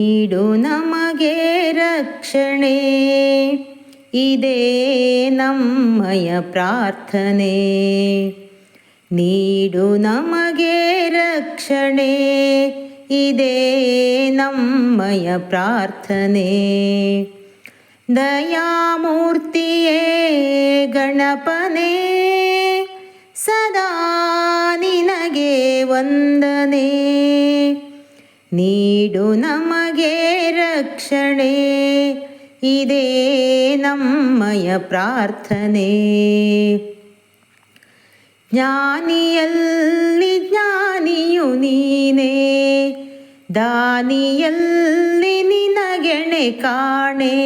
ನೀಡು ನಮಗೆ ರಕ್ಷಣೆ, ಇದೇ ನಮ್ಮಯ ಪ್ರಾರ್ಥನೆ. ನೀಡು ನಮಗೆ ರಕ್ಷಣೆ, ಇದೇ ನಮ್ಮಯ ಪ್ರಾರ್ಥನೆ. ದಯಾಮೂರ್ತಿಯೇ ಗಣಪನೇ, ಸದಾ ನಿನಗೆ ವಂದನೆ. ನೀಡು ನಮಗೆ ರಕ್ಷಣೆ, ಇದೇ ನಮ್ಮಯ ಪ್ರಾರ್ಥನೆ. ಜ್ಞಾನಿಯಲ್ಲಿ ಜ್ಞಾನಿಯು ನೀನೇ, ದಾನಿಯಲ್ಲಿ ನಿನಗೆಣೆ ಕಾಣೆ.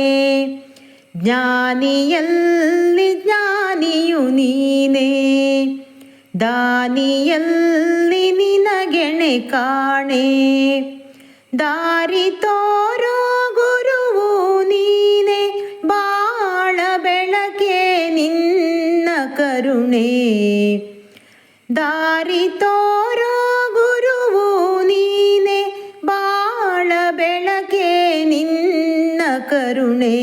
ಜ್ಞಾನಿಯಲ್ಲಿ ಜ್ಞಾನಿಯು ನೀನೇ, ದಾನಿಯಲ್ಲಿ ನಿನಗೆಣೆ ಕಾಣೆ. ದಾರಿ ತೋರೋ ಗುರುವು ನೀನೆ, ಬಾಳ ಬೆಳಕೆ ನಿನ್ನ ಕರುಣೆ. ದಾರಿ ತೋರೋ ಗುರುವು ನೀನೆ, ಬಾಳ ಬೆಳಕೆ ನಿನ್ನ ಕರುಣೆ.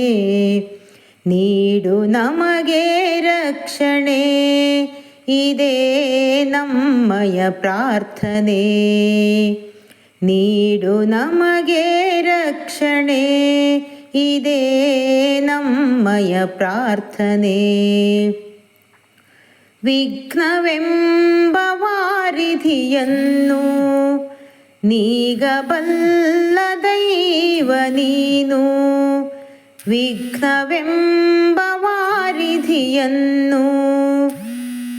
ನೀಡು ನಮಗೆ ರಕ್ಷಣೆ, ಇದೇ ನಮ್ಮಯ ಪ್ರಾರ್ಥನೆ. ನೀಡು ನಮಗೆ ರಕ್ಷಣೆ, ಇದೇ ನಮ್ಮಯ ಪ್ರಾರ್ಥನೆ. ವಿಘ್ನವೆಂಬ ವಾರಿಧಿಯನ್ನು ನೀಗಬಲ್ಲ ದೈವ ನೀನು. ವಿಘ್ನವೆಂಬ ವಾರಿಧಿಯನ್ನು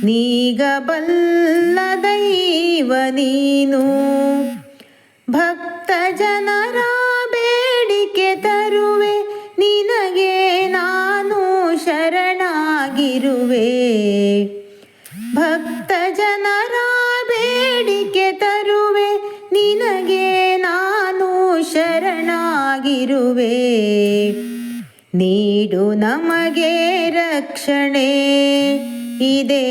ನೀಗಬಲ್ಲ ದೈವ ನೀನು. ಭಕ್ತ ಜನರ ಬೇಡಿಕೆ ತರುವೆ, ನಿನಗೆ ನಾನು ಶರಣಾಗಿರುವೆ. ಭಕ್ತ ಜನರ ಬೇಡಿಕೆ ತರುವೆ, ನಿನಗೆ ನಾನು ಶರಣಾಗಿರುವೆ. ನೀಡು ನಮಗೆ ರಕ್ಷಣೆ, ಇದೇ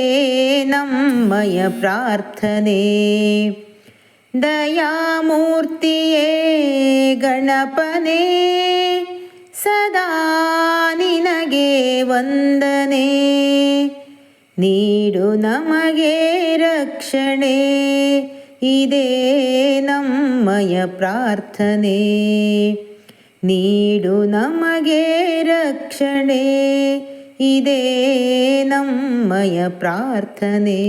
ನಮ್ಮಯ ಪ್ರಾರ್ಥನೆ. ದಯಾಮೂರ್ತಿಯೇ ಗಣಪನೇ, ಸದಾ ನಿನಗೆ ವಂದನೆ. ನೀಡು ನಮಗೆ ರಕ್ಷಣೆ, ಇದೇ ನಮ್ಮಯ ಪ್ರಾರ್ಥನೆ. ನೀಡು ನಮಗೆ ರಕ್ಷಣೆ, ಇದೇ ನಮ್ಮಯ ಪ್ರಾರ್ಥನೆ.